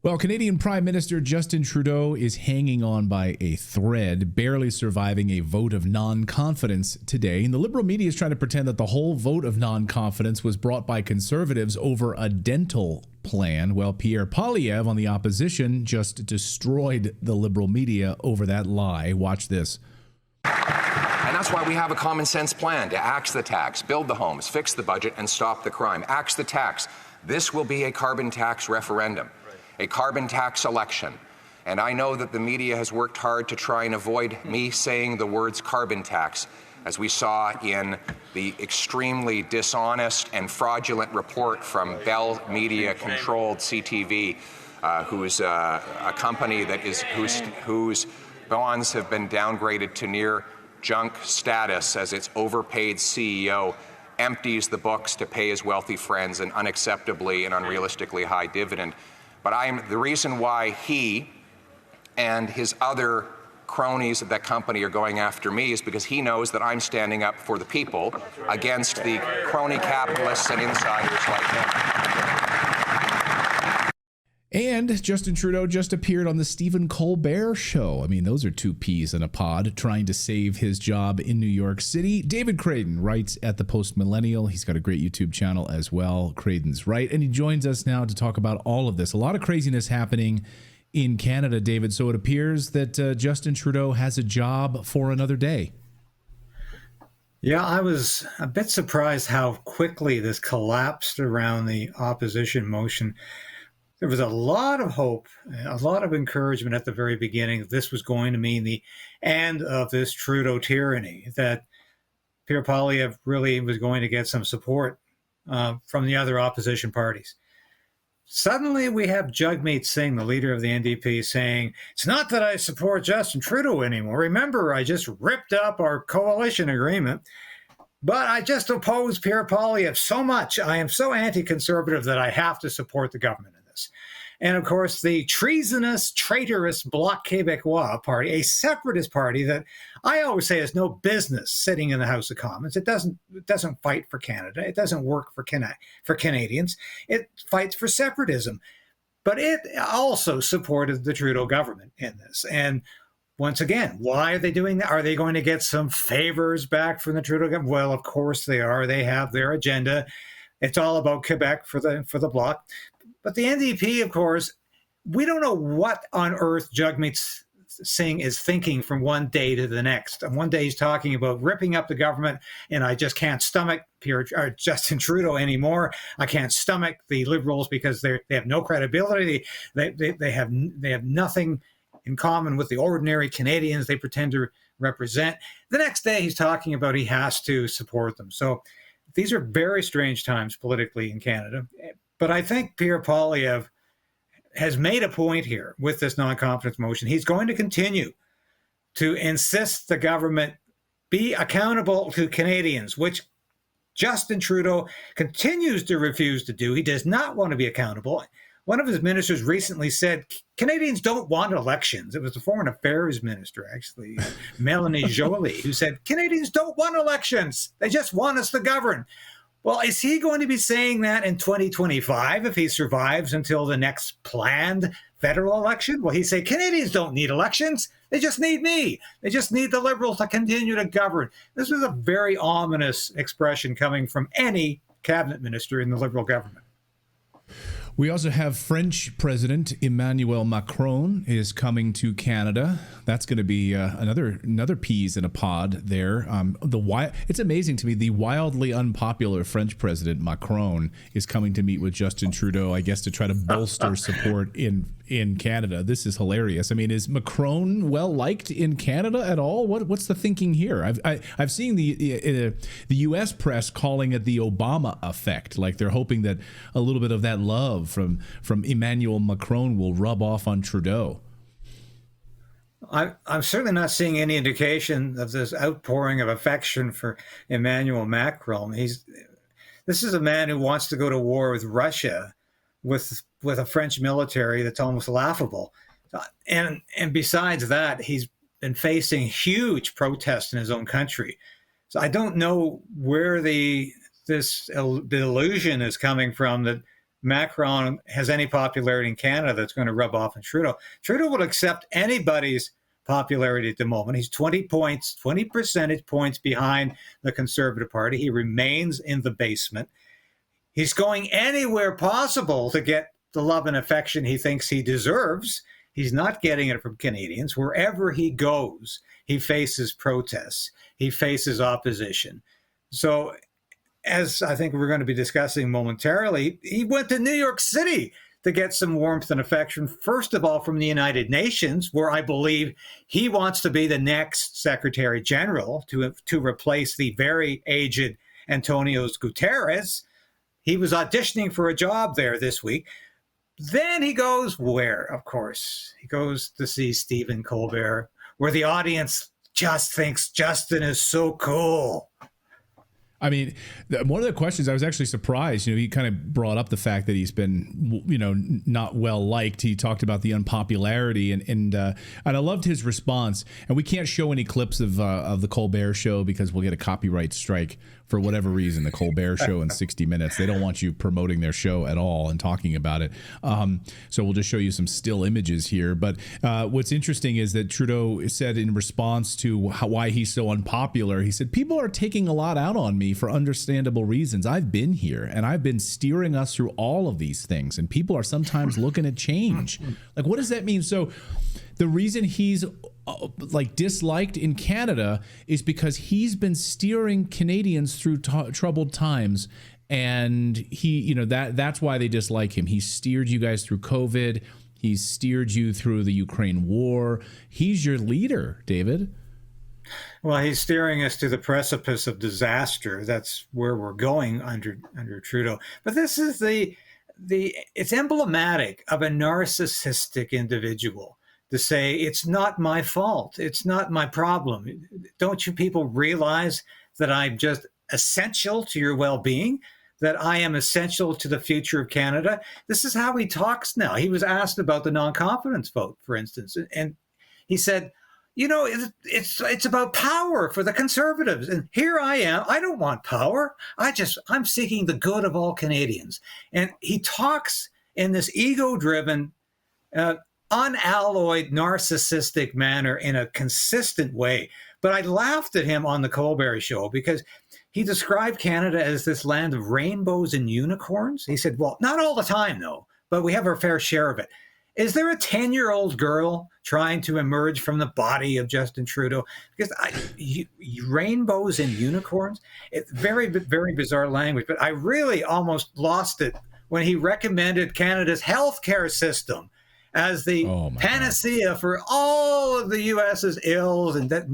Well, Canadian Prime Minister Justin Trudeau is hanging on by a thread, barely surviving a vote of non-confidence today. And the Liberal media is trying to pretend that the whole vote of non-confidence was brought by Conservatives over a dental plan. Well, Pierre Poilievre on the opposition just destroyed the Liberal media over that lie. Watch this. And that's why we have a common sense plan to axe the tax, build the homes, fix the budget, and stop the crime. Axe the tax. This will be a carbon tax referendum. A carbon tax election. And I know that the media has worked hard to try and avoid me saying the words carbon tax, as we saw in the extremely dishonest and fraudulent report from Bell Media-controlled CTV, who's a company that is whose bonds have been downgraded to near junk status as its overpaid CEO empties the books to pay his wealthy friends an unacceptably and unrealistically high dividend. But the reason why he and his other cronies of that company are going after me is because he knows that I'm standing up for the people against the crony capitalists and insiders like him. And Justin Trudeau just appeared on the Stephen Colbert show. I mean, those are two peas in a pod trying to save his job in New York City. David Clayton writes at the Post Millennial. He's got a great YouTube channel as well, Clayton's Right. And he joins us now to talk about all of this. A lot of craziness happening in Canada, David. So it appears that Justin Trudeau has a job for another day. Yeah, I was a bit surprised how quickly this collapsed around the opposition motion. There was a lot of hope, a lot of encouragement at the very beginning that this was going to mean the end of this Trudeau tyranny, that Pierre Poilievre really was going to get some support from the other opposition parties. Suddenly we have Jagmeet Singh, the leader of the NDP, saying, it's not that I support Justin Trudeau anymore. Remember, I just ripped up our coalition agreement, but I just oppose Pierre Poilievre so much. I am so anti-conservative that I have to support the government. And of course, the treasonous, traitorous Bloc Québécois party, a separatist party that I always say has no business sitting in the House of Commons. It doesn't fight for Canada. It doesn't work for Canadians. It fights for separatism. But it also supported the Trudeau government in this. And once again, why are they doing that? Are they going to get some favors back from the Trudeau government? Well, of course they are. They have their agenda. It's all about Quebec for the Bloc. But the NDP, of course, we don't know what on earth Jagmeet Singh is thinking from one day to the next. And one day he's talking about ripping up the government, and I just can't stomach Justin Trudeau anymore. I can't stomach the Liberals because they have no credibility. They have nothing in common with the ordinary Canadians they pretend to represent. The next day he's talking about he has to support them. So these are very strange times politically in Canada. But I think Pierre Poilievre has made a point here with this non-confidence motion. He's going to continue to insist the government be accountable to Canadians, which Justin Trudeau continues to refuse to do. He does not want to be accountable. One of his ministers recently said, Canadians don't want elections. It was the Foreign Affairs Minister, actually, Melanie Joly, who said, Canadians don't want elections. They just want us to govern. Well, is he going to be saying that in 2025 if he survives until the next planned federal election? Will he say, Canadians don't need elections. They just need me. They just need the Liberals to continue to govern. This was a very ominous expression coming from any cabinet minister in the Liberal government. We also have French President Emmanuel Macron is coming to Canada. That's going to be another peas in a pod there. It's amazing to me, the wildly unpopular French President Macron is coming to meet with Justin Trudeau, I guess, to try to bolster support in Canada. This is hilarious. I mean, is Macron well liked in Canada at all? What's the thinking here? I've seen the U.S. press calling it the Obama effect, like they're hoping that a little bit of that love from Emmanuel Macron will rub off on Trudeau. I'm certainly not seeing any indication of this outpouring of affection for Emmanuel Macron. This is a man who wants to go to war with Russia, with a French military that's almost laughable. And besides that, he's been facing huge protests in his own country. So I don't know where this delusion is coming from that Macron has any popularity in Canada that's going to rub off on Trudeau. Trudeau will accept anybody's popularity at the moment. He's 20 percentage points behind the Conservative Party. He remains in the basement. He's going anywhere possible to get the love and affection he thinks he deserves. He's not getting it from Canadians. Wherever he goes, he faces protests. He faces opposition. So, as I think we're going to be discussing momentarily, he went to New York City to get some warmth and affection, first of all, from the United Nations, where I believe he wants to be the next Secretary General to replace the very aged Antonio Guterres. He was auditioning for a job there this week. Then he goes where? Of course, he goes to see Stephen Colbert, where the audience just thinks Justin is so cool. I mean, one of the questions, I was actually surprised, he kind of brought up the fact that he's been, not well liked. He talked about the unpopularity and I loved his response. And we can't show any clips of the Colbert Show because we'll get a copyright strike for whatever reason. The Colbert Show in 60 Minutes. They don't want you promoting their show at all and talking about it. So we'll just show you some still images here. But what's interesting is that Trudeau said in response to why he's so unpopular, he said, people are taking a lot out on me for understandable reasons. I've been here and I've been steering us through all of these things, and people are sometimes looking at change. Like, what does that mean? So the reason he's disliked in Canada is because he's been steering Canadians through troubled times, and he, that's why they dislike him. He steered you guys through COVID. He's steered you through the Ukraine war. He's your leader, David. Well, he's steering us to the precipice of disaster. That's where we're going under Trudeau. But this is it's emblematic of a narcissistic individual to say, it's not my fault. It's not my problem. Don't you people realize that I'm just essential to your well-being? That I am essential to the future of Canada? This is how he talks now. He was asked about the non-confidence vote, for instance, and he said, it's about power for the Conservatives. And here I am. I don't want power. I'm seeking the good of all Canadians. And he talks in this ego-driven, unalloyed, narcissistic manner in a consistent way. But I laughed at him on the Colbert Show because he described Canada as this land of rainbows and unicorns. He said, well, not all the time, though, but we have our fair share of it. Is there a 10-year-old girl trying to emerge from the body of Justin Trudeau? Because rainbows and unicorns, it's very, very bizarre language. But I really almost lost it when he recommended Canada's healthcare system as the panacea for all of the U.S.'s ills, and that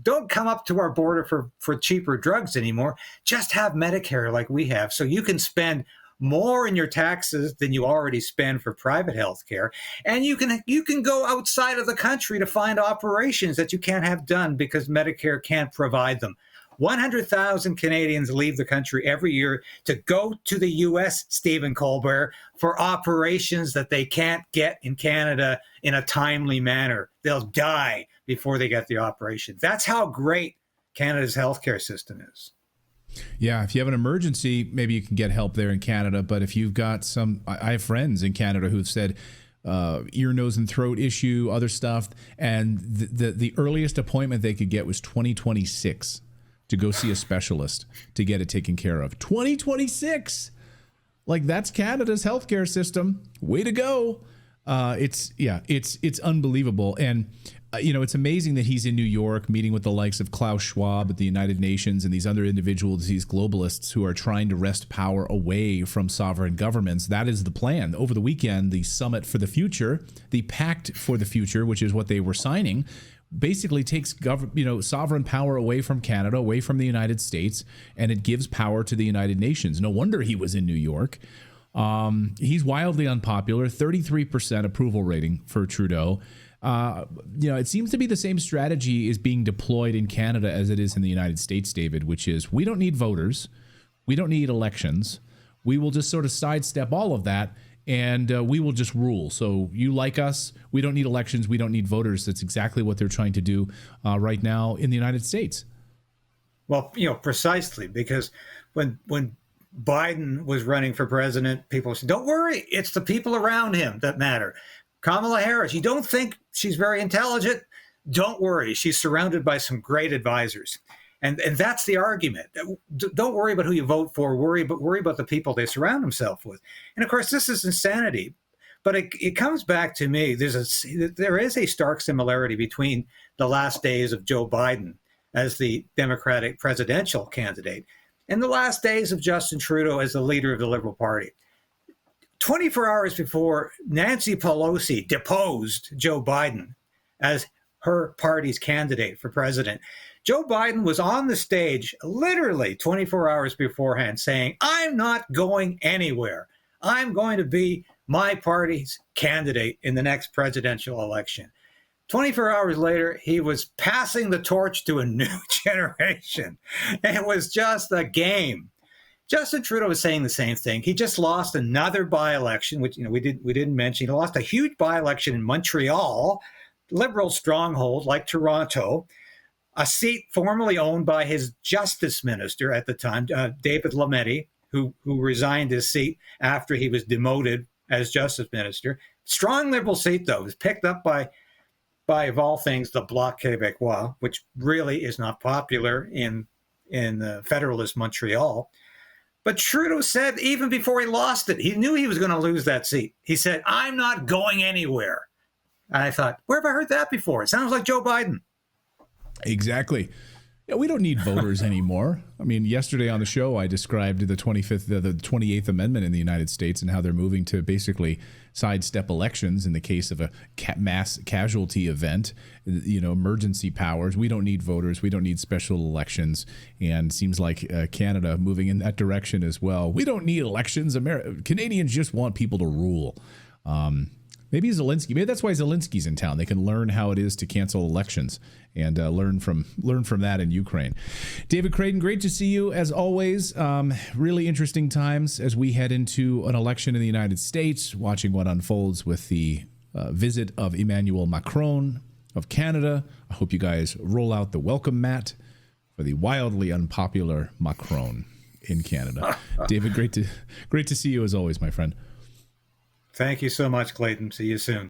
don't come up to our border for cheaper drugs anymore. Just have Medicare like we have, so you can spend more in your taxes than you already spend for private health care. And you can go outside of the country to find operations that you can't have done because Medicare can't provide them. 100,000 Canadians leave the country every year to go to the U.S., Stephen Colbert, for operations that they can't get in Canada in a timely manner. They'll die before they get the operation. That's how great Canada's healthcare system is. Yeah, if you have an emergency, maybe you can get help there in Canada. But if you've got I have friends in Canada who've said ear, nose, and throat issue, other stuff, and the earliest appointment they could get was 2026 to go see a specialist to get it taken care of. 2026, like that's Canada's healthcare system. Way to go! It's unbelievable. And it's amazing that he's in New York meeting with the likes of Klaus Schwab at the United Nations and these other individuals, these globalists who are trying to wrest power away from sovereign governments. That is the plan. Over the weekend, the Summit for the Future, the Pact for the Future, which is what they were signing, basically takes sovereign power away from Canada, away from the United States, and it gives power to the United Nations. No wonder he was in New York. He's wildly unpopular, 33% approval rating for Trudeau. It seems to be the same strategy is being deployed in Canada as it is in the United States, David, which is we don't need voters. We don't need elections. We will just sort of sidestep all of that and we will just rule. So you like us. We don't need elections. We don't need voters. That's exactly what they're trying to do right now in the United States. Well, precisely, because when Biden was running for president, people said, don't worry, it's the people around him that matter. Kamala Harris, you don't think she's very intelligent? Don't worry, she's surrounded by some great advisors. And that's the argument. Don't worry about who you vote for, worry about the people they surround themselves with. And of course, this is insanity. But it comes back to me, there is a stark similarity between the last days of Joe Biden as the Democratic presidential candidate and the last days of Justin Trudeau as the leader of the Liberal Party. 24 hours before Nancy Pelosi deposed Joe Biden as her party's candidate for president, Joe Biden was on the stage literally 24 hours beforehand saying, I'm not going anywhere. I'm going to be my party's candidate in the next presidential election. 24 hours later, he was passing the torch to a new generation. It was just a game. Justin Trudeau was saying the same thing. He just lost another by-election, which we didn't mention. He lost a huge by-election in Montreal, Liberal stronghold like Toronto, a seat formerly owned by his justice minister at the time, David Lametti, who resigned his seat after he was demoted as justice minister. Strong Liberal seat, though, was picked up by of all things, the Bloc Québécois, which really is not popular in Federalist Montreal. But Trudeau said, even before he lost it, he knew he was going to lose that seat. He said, I'm not going anywhere. And I thought, where have I heard that before? It sounds like Joe Biden. Exactly. Yeah, we don't need voters anymore. I mean, yesterday on the show, I described the 28th Amendment in the United States and how they're moving to basically sidestep elections in the case of a mass casualty event, emergency powers. We don't need voters. We don't need special elections. And seems like Canada moving in that direction as well. We don't need elections. Canadians just want people to rule. Maybe that's why Zelensky's in town. They can learn how it is to cancel elections and learn from that in Ukraine. David Clayton, great to see you as always. Really interesting times as we head into an election in the United States, watching what unfolds with the visit of Emmanuel Macron of Canada. I hope you guys roll out the welcome mat for the wildly unpopular Macron in Canada. David, great to see you as always, my friend. Thank you so much, Clayton. See you soon.